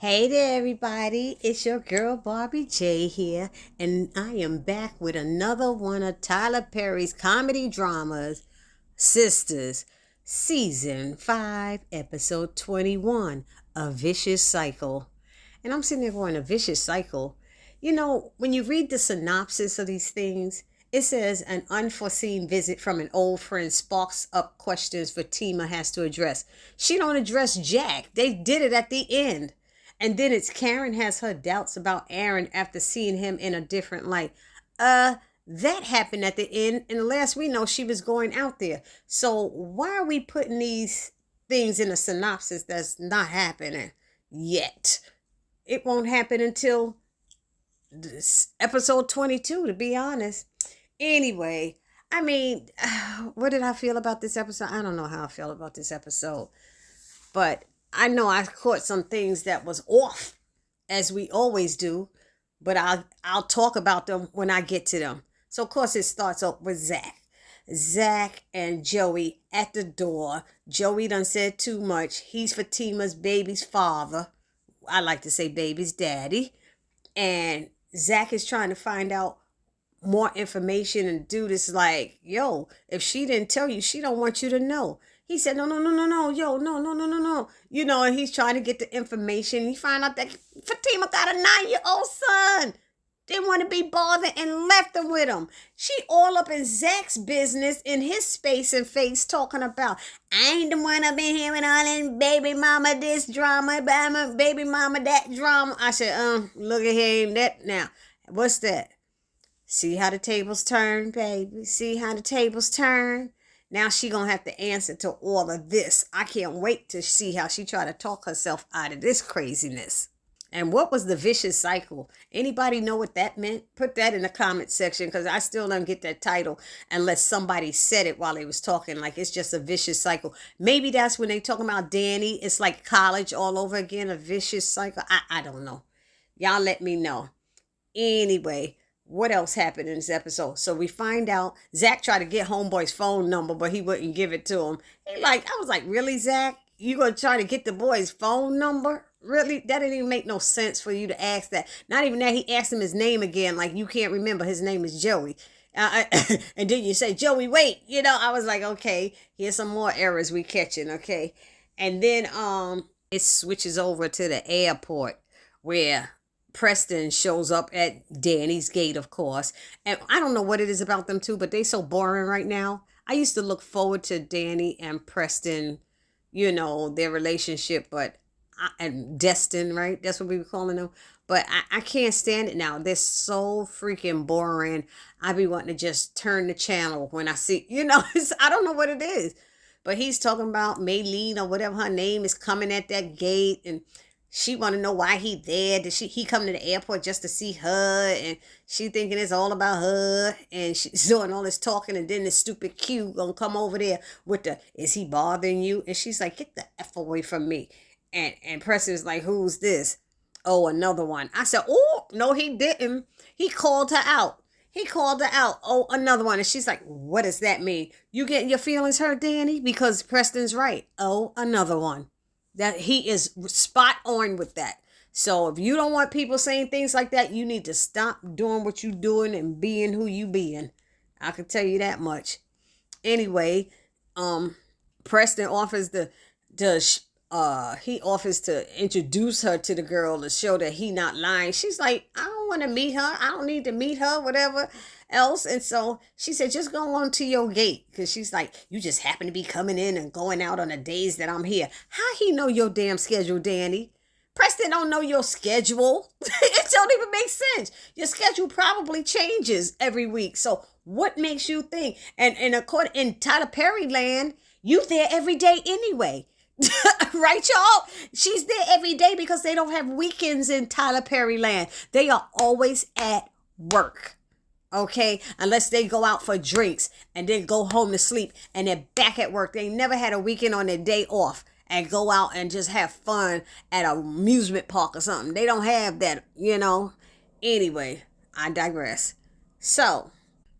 Hey there, everybody. It's your girl Barbie J here, and I am back with another one of Tyler Perry's comedy dramas, Sistas, Season 5, Episode 21, A Vicious Cycle. And I'm sitting there going, A Vicious Cycle? You know, when you read the synopsis of these things, it says an unforeseen visit from an old friend sparks up questions Fatima has to address. She don't address Jack. They did it at the end. And then it's Karen has her doubts about Aaron after seeing him in a different light. That happened at the end, and the last we know, she was going out there. So why are we putting these things in a synopsis that's not happening yet? It won't happen until episode 22, to be honest. Anyway, I mean, what did I feel about this episode? I don't know how I feel about this episode, but I know I caught some things that was off, as we always do, but I'll talk about them when I get to them. So of course it starts up with Zach. Zach and Joey at the door. Joey done said too much. He's Fatima's baby's father. I like to say baby's daddy. And Zach is trying to find out more information, and dude is like, yo, if she didn't tell you, she don't want you to know. He said, no, yo, no. You know, and he's trying to get the information. He found out that Fatima got a 9-year-old son. Didn't want to be bothered and left him with him. She all up in Zach's business, in his space and face, talking about, I ain't the one up in here with all that baby mama this drama, baby mama that drama. I said, look at him, that now. What's that? See how the tables turn, baby? See how the tables turn? Now she gonna have to answer to all of this. I can't wait to see how she try to talk herself out of this craziness. And what was the vicious cycle? Anybody know what that meant? Put that in the comment section, because I still don't get that title unless somebody said it while they was talking, like it's just a vicious cycle. Maybe that's when they talking about Danny. It's like college all over again, a vicious cycle. I don't know. Y'all let me know. Anyway, what else happened in this episode? So we find out Zach tried to get homeboy's phone number, but he wouldn't give it to him. I was like, really, Zach? You gonna try to get the boy's phone number? Really? That didn't even make no sense for you to ask that. Not even that, he asked him his name again, like you can't remember his name is Joey. And then you say, Joey, wait. You know, I was like, okay, here's some more errors we catching, okay? And then it switches over to the airport where Preston shows up at Danny's gate, of course. And I don't know what it is about them two, but they so boring right now. I used to look forward to Danny and Preston, you know, their relationship, and Destin, right? That's what we were calling them. But I can't stand it now. They're so freaking boring. I be wanting to just turn the channel when I see, you know, I don't know what it is. But he's talking about Maylene or whatever her name is coming at that gate, and she want to know why he there. Did he come to the airport just to see her? And she thinking it's all about her. And she's doing all this talking. And then this stupid Q gonna come over there with is he bothering you? And she's like, get the F away from me. And Preston's like, who's this? Oh, another one. I said, oh, no, he didn't. He called her out. Oh, another one. And she's like, what does that mean? You getting your feelings hurt, Danny? Because Preston's right. Oh, another one. That he is spot on with that. So if you don't want people saying things like that, you need to stop doing what you doing and being who you being. I can tell you that much. Anyway, Preston offers he offers to introduce her to the girl to show that he not lying. She's like, I don't want to meet her. I don't need to meet her, whatever else. And so she said, just go on to your gate. Because she's like, you just happen to be coming in and going out on the days that I'm here. How he know your damn schedule, Danny? Preston don't know your schedule. It don't even make sense. Your schedule probably changes every week. So what makes you think? And according in Tyler Perry land, you there every day anyway. Right, y'all? She's there every day because they don't have weekends in Tyler Perry land. They are always at work. Okay, unless they go out for drinks and then go home to sleep and they're back at work. They never had a weekend on their day off and go out and just have fun at an amusement park or something. They don't have that, you know. Anyway, I digress. So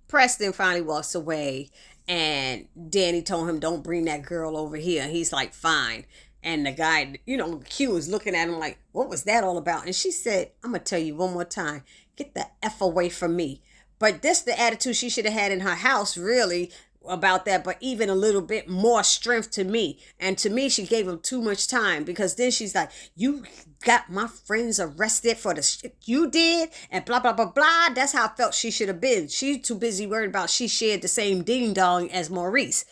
Preston finally walks away and Danny told him, don't bring that girl over here. And he's like, fine. And the guy, Q is looking at him like, what was that all about? And she said, I'm going to tell you one more time, get the F away from me. But this the attitude she should have had in her house, really, about that, but even a little bit more strength to me. And to me, she gave him too much time, because then she's like, you got my friends arrested for the shit you did, and blah, blah, blah, blah. That's how I felt she should have been. She's too busy worried about she shared the same ding dong as Maurice,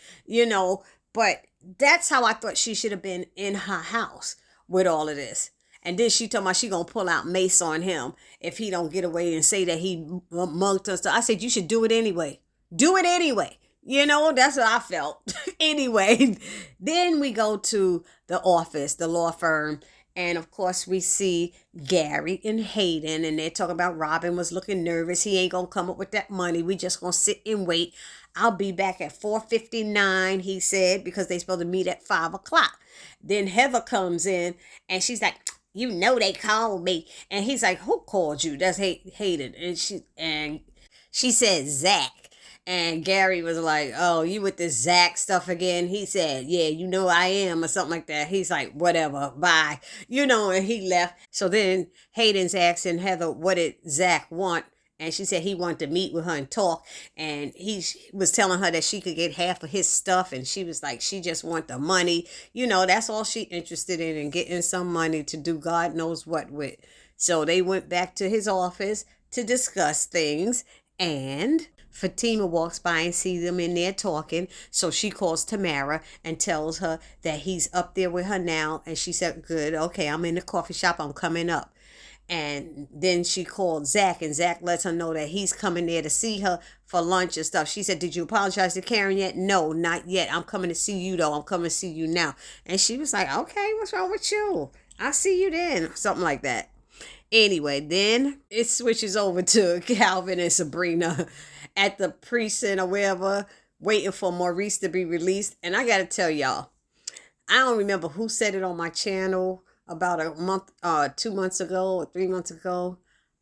but that's how I thought she should have been in her house with all of this. And then she told me she gonna pull out mace on him if he don't get away and say that he mugged us. So I said, you should do it anyway. Do it anyway. That's what I felt. Anyway, then we go to the office, the law firm. And of course, we see Gary and Hayden, and they're talking about Robin was looking nervous. He ain't going to come up with that money. We just going to sit and wait. I'll be back at 4:59, he said, because they supposed to meet at 5 o'clock. Then Heather comes in, and she's like, they called me. And he's like, who called you? That's Hayden. And she said, Zach. And Gary was like, oh, you with this Zach stuff again? He said, yeah, I am, or something like that. He's like, whatever, bye. And he left. So then Hayden's asking Heather, what did Zach want? And she said he wanted to meet with her and talk. And he was telling her that she could get half of his stuff. And she was like, she just want the money. That's all she interested in, and getting some money to do God knows what with. So they went back to his office to discuss things. And Fatima walks by and sees them in there talking. So she calls Tamara and tells her that he's up there with her now. And she said, good, okay, I'm in the coffee shop. I'm coming up. And then she called Zach, and Zach lets her know that he's coming there to see her for lunch and stuff. She said, did you apologize to Karen yet? No, not yet. I'm coming to see you, though. I'm coming to see you now. And she was like, okay, what's wrong with you? I'll see you then. Something like that. Anyway, then it switches over to Calvin and Sabrina at the precinct or wherever, waiting for Maurice to be released. And I got to tell y'all, I don't remember who said it on my channel about a month, 2 months ago or 3 months ago,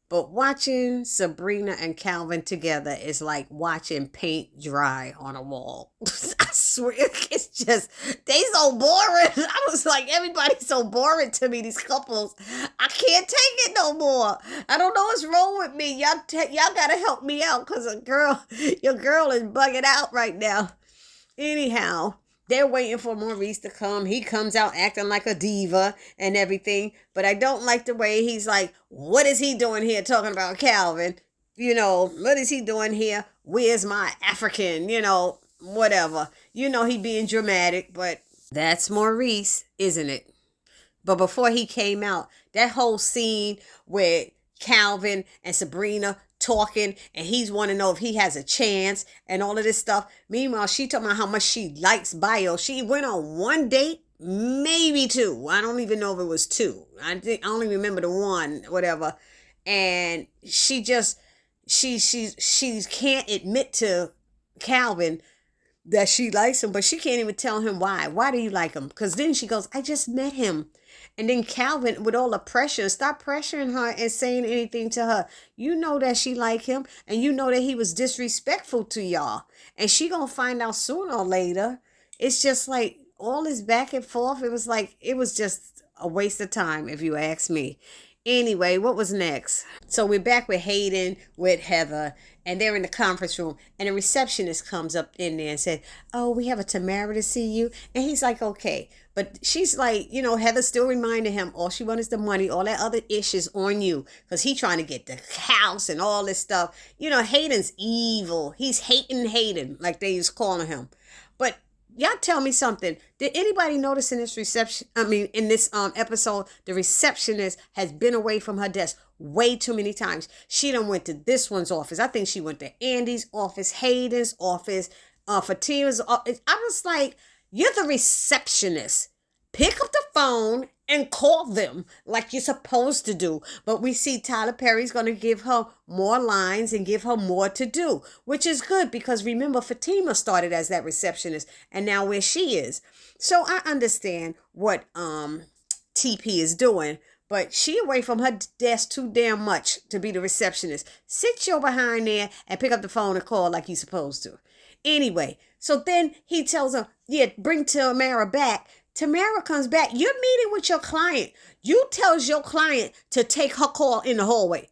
but watching Sabrina and Calvin together is like watching paint dry on a wall. I swear, it's just, they so boring. I was like, everybody's so boring to me, these couples. I can't take it no more. I don't know what's wrong with me. Y'all gotta help me out, because your girl is bugging out right now. Anyhow, they're waiting for Maurice to come. He comes out acting like a diva and everything. But I don't like the way he's like, what is he doing here talking about Calvin? What is he doing here? Where's my African? Whatever. He being dramatic, but that's Maurice, isn't it? But before he came out, that whole scene with Calvin and Sabrina talking, and he's want to know if he has a chance and all of this stuff. Meanwhile, she talking about how much she likes Bio. She went on one date, maybe two. I don't even know if it was two. I only remember the one, whatever. And she can't admit to Calvin that she likes him, but she can't even tell him why. Why do you like him? Because then she goes, I just met him. And then Calvin, with all the pressure, stop pressuring her and saying anything to her. You know that she like him, and you know that he was disrespectful to y'all. And she gonna find out sooner or later. It's just like all this back and forth. It was just a waste of time, if you ask me. Anyway, what was next? So we're back with Hayden, with Heather, and they're in the conference room, and the receptionist comes up in there and said, oh, we have a Tamara to see you. And he's like, okay. But she's like, Heather still reminded him, all she wants is the money, all that other issues on you, because he's trying to get the house and all this stuff. Hayden's evil. He's hating Hayden, like they used calling him. But y'all tell me something. Did anybody notice in this episode, the receptionist has been away from her desk way too many times? She done went to this one's office. I think she went to Andy's office, Hayden's office, Fatima's office. I was like, you're the receptionist. Pick up the phone and call them like you're supposed to do. But we see Tyler Perry's going to give her more lines and give her more to do, which is good, because remember, Fatima started as that receptionist, and now where she is. So I understand what TP is doing, but she away from her desk too damn much to be the receptionist. Sit your behind there and pick up the phone and call like you're supposed to. Anyway, so then he tells her, yeah, bring Tamara back Tamara comes back. You're meeting with your client. You tells your client to take her call in the hallway.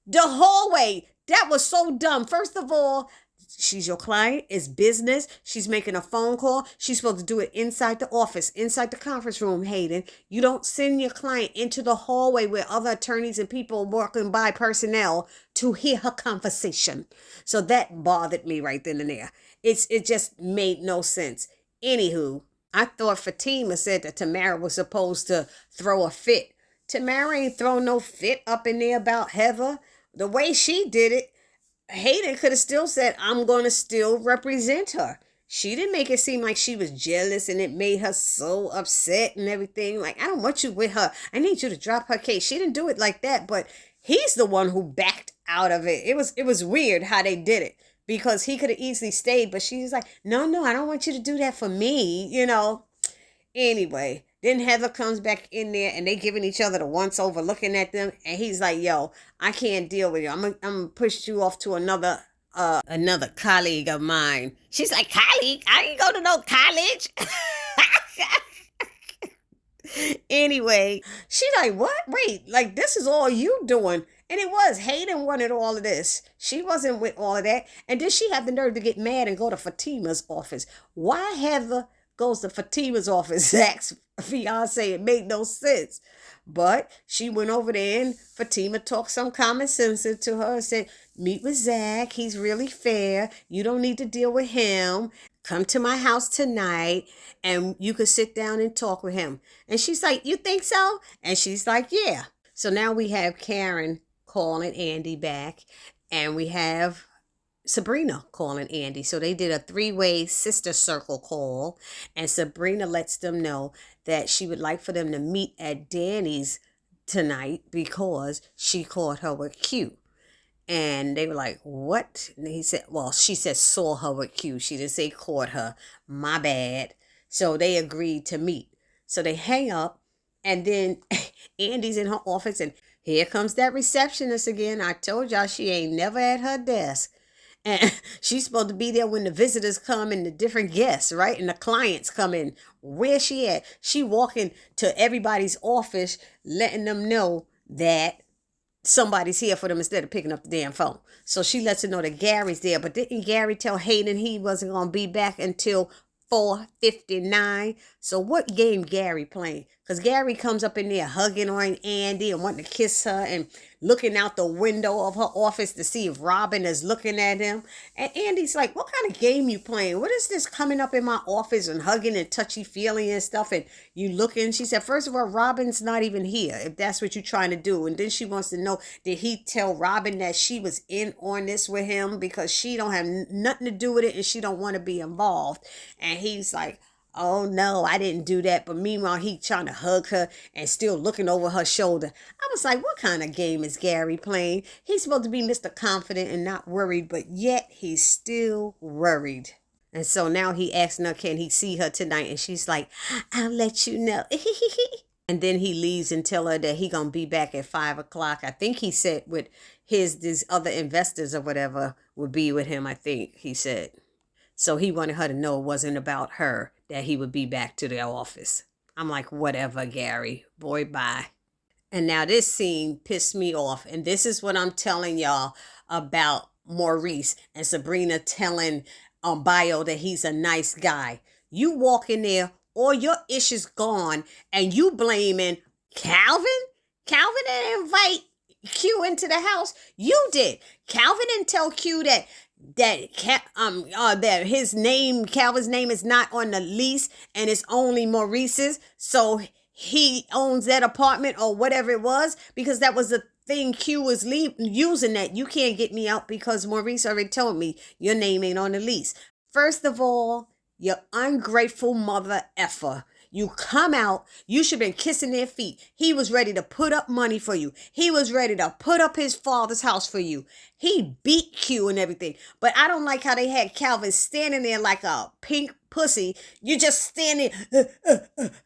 The hallway. That was so dumb. First of all, she's your client. It's business. She's making a phone call. She's supposed to do it inside the office, inside the conference room, Hayden. You don't send your client into the hallway where other attorneys and people walking by personnel to hear her conversation. So that bothered me right then and there. It just made no sense. Anywho, I thought Fatima said that Tamara was supposed to throw a fit. Tamara ain't throw no fit up in there about Heather. The way she did it, Hayden could have still said, I'm going to still represent her. She didn't make it seem like she was jealous and it made her so upset and everything. Like, I don't want you with her. I need you to drop her case. She didn't do it like that, but he's the one who backed out of it. It was weird how they did it. Because he could have easily stayed, but she's like, no, I don't want you to do that for me, Anyway, then Heather comes back in there and they giving each other the once over, looking at them. And he's like, yo, I can't deal with you. I'm gonna push you off to another colleague of mine. She's like, colleague? I ain't go to no college. Anyway, she's like, what? Wait, like this is all you doing. And it was. Hayden wanted all of this. She wasn't with all of that. And then she had the nerve to get mad and go to Fatima's office. Why Heather goes to Fatima's office? Zach's fiance. It made no sense. But she went over there and Fatima talked some common sense to her and said, meet with Zach. He's really fair. You don't need to deal with him. Come to my house tonight and you could sit down and talk with him. And she's like, you think so? And she's like, yeah. So now we have Karen calling Andy back, and we have Sabrina calling Andy. So they did a 3-way sister circle call, and Sabrina lets them know that she would like for them to meet at Danny's tonight because she caught her with Q. And they were like, what? And he said, well, she said saw her with Q. She didn't say caught her. My bad. So they agreed to meet. So they hang up, and then Andy's in her office, and here comes that receptionist again. I told y'all she ain't never at her desk. And she's supposed to be there when the visitors come and the different guests, right? And the clients come in. Where's she at? She walking to everybody's office, letting them know that somebody's here for them instead of picking up the damn phone. So she lets them know that Gary's there. But didn't Gary tell Hayden he wasn't going to be back until 4:59? So what game Gary playing? Because Gary comes up in there hugging on Andy and wanting to kiss her and looking out the window of her office to see if Robin is looking at him. And Andy's like, what kind of game you playing? What is this coming up in my office and hugging and touchy-feely and stuff? And you looking? She said, first of all, Robin's not even here, if that's what you're trying to do. And then she wants to know, did he tell Robin that she was in on this with him because she don't have nothing to do with it and she don't want to be involved? And he's like, oh no, I didn't do that. But meanwhile, he trying to hug her and still looking over her shoulder. I was like, what kind of game is Gary playing? He's supposed to be Mr. Confident and not worried, but yet he's still worried. And so now he asking her, can he see her tonight? And she's like, I'll let you know. And then he leaves and tell her that he gonna be back at 5 o'clock. I think he said with these other investors or whatever would be with him, I think he said. So he wanted her to know it wasn't about her, that he would be back to their office. I'm like, whatever, Gary. Boy, bye. And now this scene pissed me off. And this is what I'm telling y'all about Maurice and Sabrina telling Bio that he's a nice guy. You walk in there, all your ish is gone, and you blaming Calvin? Calvin didn't invite Q into the house. You did. Calvin didn't tell Q that his name, Calvin's name, is not on the lease and it's only Maurice's, so he owns that apartment or whatever it was, because that was the thing Q was using, that you can't get me out because Maurice already told me your name ain't on the lease. First of all, you ungrateful mother effer. You come out, you should have been kissing their feet. He was ready to put up money for you. He was ready to put up his father's house for you. He beat Q and everything. But I don't like how they had Calvin standing there like a pink pussy. You just standing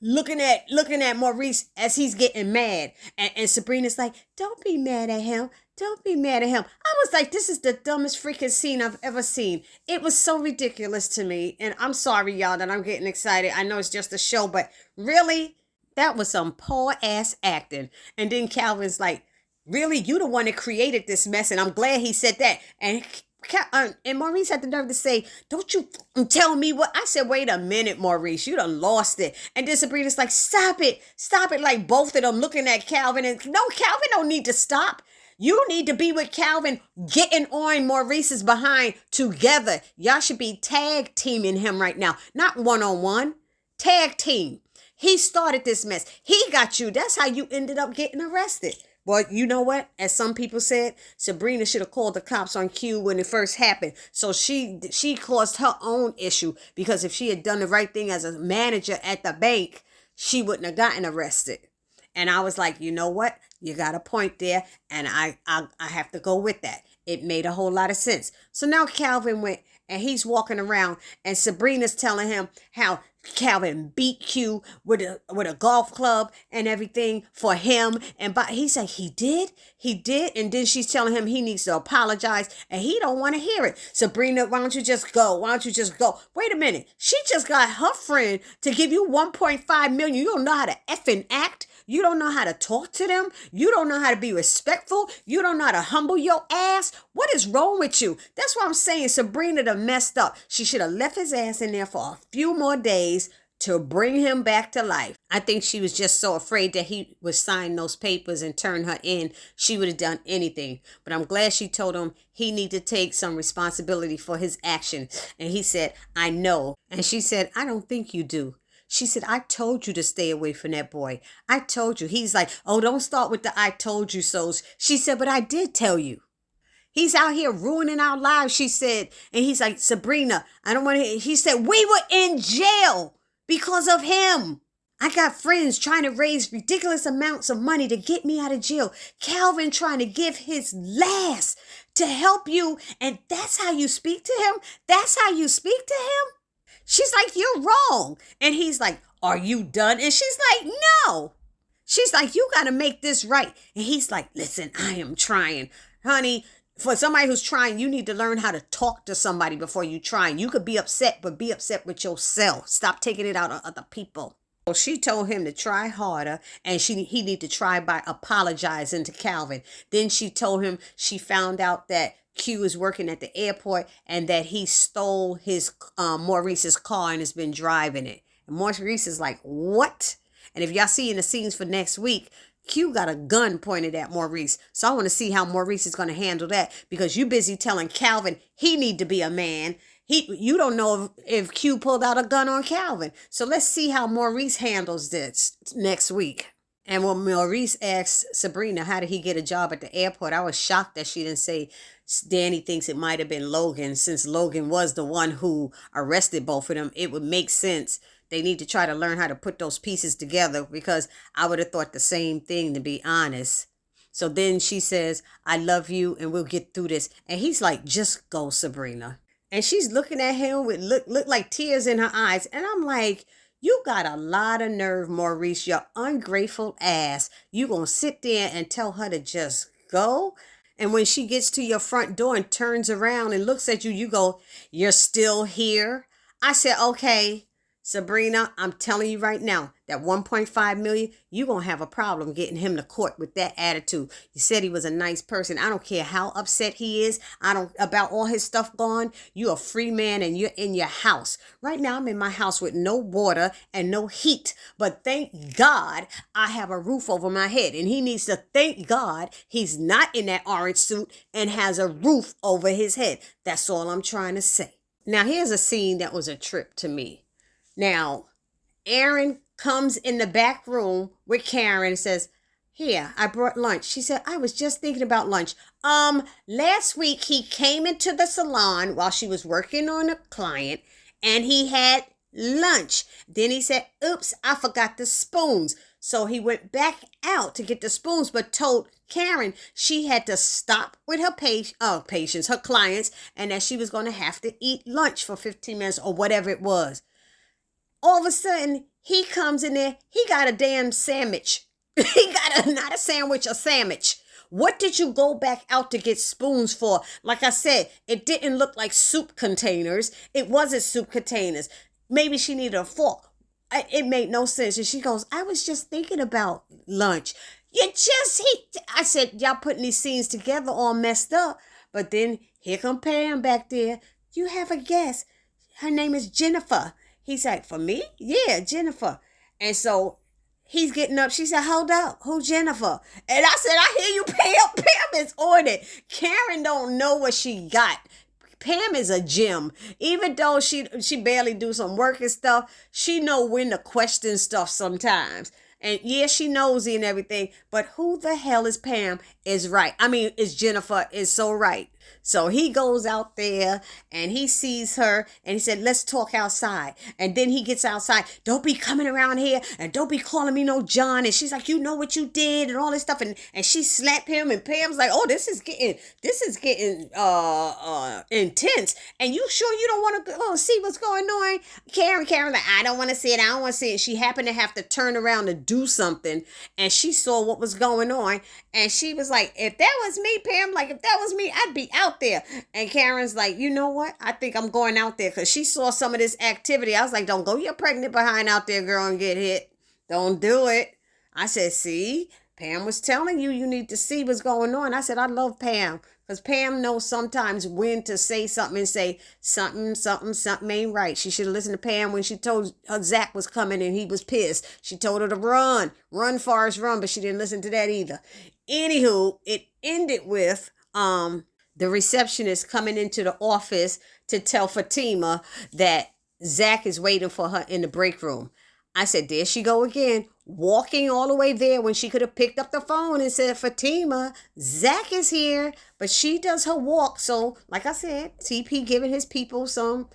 looking at Maurice as he's getting mad. And Sabrina's like, don't be mad at him. Don't be mad at him. I was like, this is the dumbest freaking scene I've ever seen. It was so ridiculous to me. And I'm sorry, y'all, that I'm getting excited. I know it's just a show, but really, that was some poor ass acting. And then Calvin's like, really, you the one that created this mess. And I'm glad he said that. And Maurice had the nerve to say, don't you tell me what. I said, wait a minute, Maurice, you done lost it. And then Sabrina's like, stop it, like both of them looking at Calvin. And no, Calvin don't need to stop. You need to be with Calvin, getting on Maurice's behind together. Y'all should be tag teaming him right now, not one-on-one. Tag team. He started this mess. He got you. That's how you ended up getting arrested. But you know what? As some people said, Sabrina should have called the cops on Q when it first happened. So she caused her own issue, because if she had done the right thing as a manager at the bank, she wouldn't have gotten arrested. And I was like, you know what? You got a point there. And I have to go with that. It made a whole lot of sense. So now Calvin went and he's walking around and Sabrina's telling him how Calvin beat Q with a golf club and everything for him. And he said, he did. And then she's telling him he needs to apologize and he don't want to hear it. Sabrina, why don't you just go? Wait a minute. She just got her friend to give you 1.5 million. You don't know how to effing act. You don't know how to talk to them. You don't know how to be respectful. You don't know how to humble your ass. What is wrong with you? That's what I'm saying. Sabrina done messed up. She should have left his ass in there for a few more days to bring him back to life. I think she was just so afraid that he would sign those papers and turn her in. She would have done anything. But I'm glad she told him he needed to take some responsibility for his action. And he said, I know. And she said, I don't think you do. She said, I told you to stay away from that boy. I told you. He's like, oh, don't start with the I told you so's. She said, but I did tell you. He's out here ruining our lives, she said. And he's like, Sabrina, I don't want to. He said, we were in jail because of him. I got friends trying to raise ridiculous amounts of money to get me out of jail. Calvin trying to give his last to help you. And that's how you speak to him? That's how you speak to him? She's like, you're wrong. And he's like, are you done? And she's like, no. She's like, you got to make this right. And he's like, listen, I am trying. Honey, for somebody who's trying, you need to learn how to talk to somebody before you try. You could be upset, but be upset with yourself. Stop taking it out on other people. So she told him to try harder, and he need to try by apologizing to Calvin. Then she told him she found out that Q is working at the airport and that he stole his Maurice's car and has been driving it. And Maurice is like, what? And if y'all see in the scenes for next week, Q got a gun pointed at Maurice. So I want to see how Maurice is going to handle that, because you busy telling Calvin he need to be a man. You don't know if Q pulled out a gun on Calvin. So let's see how Maurice handles this next week. And when Maurice asked Sabrina, how did he get a job at the airport? I was shocked that she didn't say Danny thinks it might have been Logan. Since Logan was the one who arrested both of them, it would make sense. They need to try to learn how to put those pieces together, because I would have thought the same thing, to be honest. So then she says, I love you and we'll get through this. And he's like, just go, Sabrina. And she's looking at him with look like tears in her eyes. And I'm like, you got a lot of nerve, Maurice, your ungrateful ass. You gonna sit there and tell her to just go? And when she gets to your front door and turns around and looks at you, you go, you're still here? I said, okay, Sabrina, I'm telling you right now, that 1.5 million, you're going to have a problem getting him to court with that attitude. You said he was a nice person. I don't care how upset he is. About all his stuff gone. You're a free man and you're in your house. Right now, I'm in my house with no water and no heat. But thank God I have a roof over my head. And he needs to thank God he's not in that orange suit and has a roof over his head. That's all I'm trying to say. Now, here's a scene that was a trip to me. Now, Aaron comes in the back room with Karen and says, here, I brought lunch. She said, I was just thinking about lunch. Last week he came into the salon while she was working on a client and he had lunch. Then he said, oops, I forgot the spoons. So he went back out to get the spoons, but told Karen she had to stop with her patients, her clients, and that she was going to have to eat lunch for 15 minutes or whatever it was. All of a sudden, he comes in there. He got a damn sandwich. He got not a sandwich, a sandwich. What did you go back out to get spoons for? Like I said, it didn't look like soup containers. It wasn't soup containers. Maybe she needed a fork. It made no sense. And she goes, I was just thinking about lunch. I said, y'all putting these scenes together all messed up. But then here come Pam back there. You have a guest. Her name is Jennifer. He's like, for me? Yeah, Jennifer. And so he's getting up. She said, hold up. Who's Jennifer? And I said, I hear you, Pam. Pam is on it. Karen don't know what she got. Pam is a gem. Even though she barely do some work and stuff, she know when to question stuff sometimes. And yeah, she nosy and everything, but who the hell is Pam is right. I mean, is Jennifer is so right. So he goes out there and he sees her and he said, let's talk outside. And then he gets outside. Don't be coming around here and don't be calling me no John. And she's like, you know what you did and all this stuff. And she slapped him and Pam's like, oh, this is getting intense. And you sure you don't want to see what's going on? Karen, like, I don't want to see it. I don't want to see it. She happened to have to turn around to do something. And she saw what was going on. And she was like, if that was me, Pam, like if that was me, I'd be out there. And Karen's like, you know what? I think I'm going out there because she saw some of this activity. I was like, don't go your pregnant behind out there, girl, and get hit. Don't do it. I said, see, Pam was telling you, you need to see what's going on. I said, I love Pam because Pam knows sometimes when to say something and say something ain't right. She should have listened to Pam when she told her Zach was coming and he was pissed. She told her to run, Forrest, run, but she didn't listen to that either. Anywho, it ended with, the receptionist coming into the office to tell Fatima that Zach is waiting for her in the break room. I said, there she go again, walking all the way there when she could have picked up the phone and said, Fatima, Zach is here. But she does her walk. So like I said, TP giving his people some,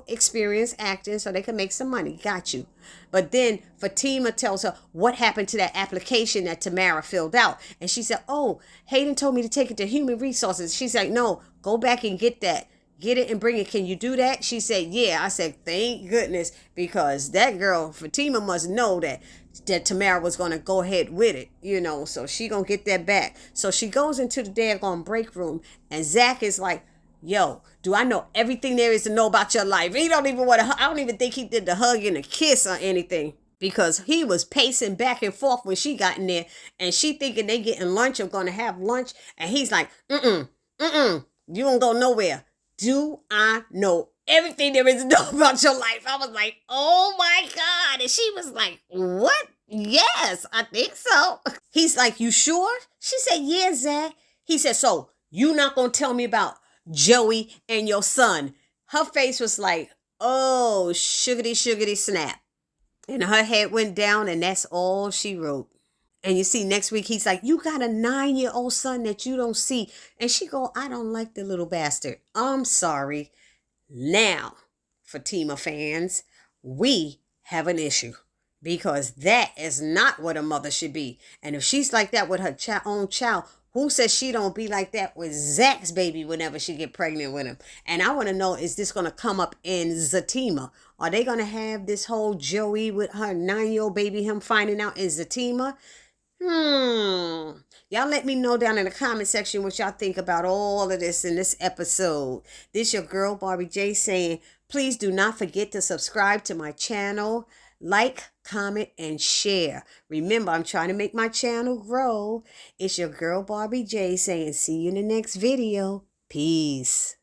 experience acting so they can make some money. Got you. But then Fatima tells her what happened to that application that Tamara filled out. And she said, oh, Hayden told me to take it to Human Resources. She's like, no, go back and get that. Get it and bring it. Can you do that? She said, yeah. I said, thank goodness, because that girl, Fatima, must know that Tamara was going to go ahead with it, so she going to get that back. So she goes into the daggone break room and Zach is like, yo, do I know everything there is to know about your life? He don't even want to, I don't even think he did the hug and the kiss or anything because he was pacing back and forth when she got in there and she thinking they getting lunch or going to have lunch. And he's like, you don't go nowhere. Do I know everything there is to know about your life? I was like, oh my God. And she was like, what? Yes, I think so. He's like, you sure? She said, yeah, Zach. He said, so you not going to tell me about Joey and your son? Her face was like, oh, sugary snap. And her head went down and that's all she wrote. And you see, next week, he's like, you got a 9-year-old son that you don't see. And she go, I don't like the little bastard. I'm sorry. Now, Fatima fans, we have an issue. Because that is not what a mother should be. And if she's like that with her own child, who says she don't be like that with Zach's baby whenever she get pregnant with him? And I want to know, is this going to come up in Zatima? Are they going to have this whole Joey with her 9-year-old baby, him finding out is Zatima? Y'all let me know down in the comment section what y'all think about all of this in this episode. This your girl Barbie J saying, please do not forget to subscribe to my channel. Like, comment, and share. Remember, I'm trying to make my channel grow. It's your girl Barbie J saying, see you in the next video. Peace.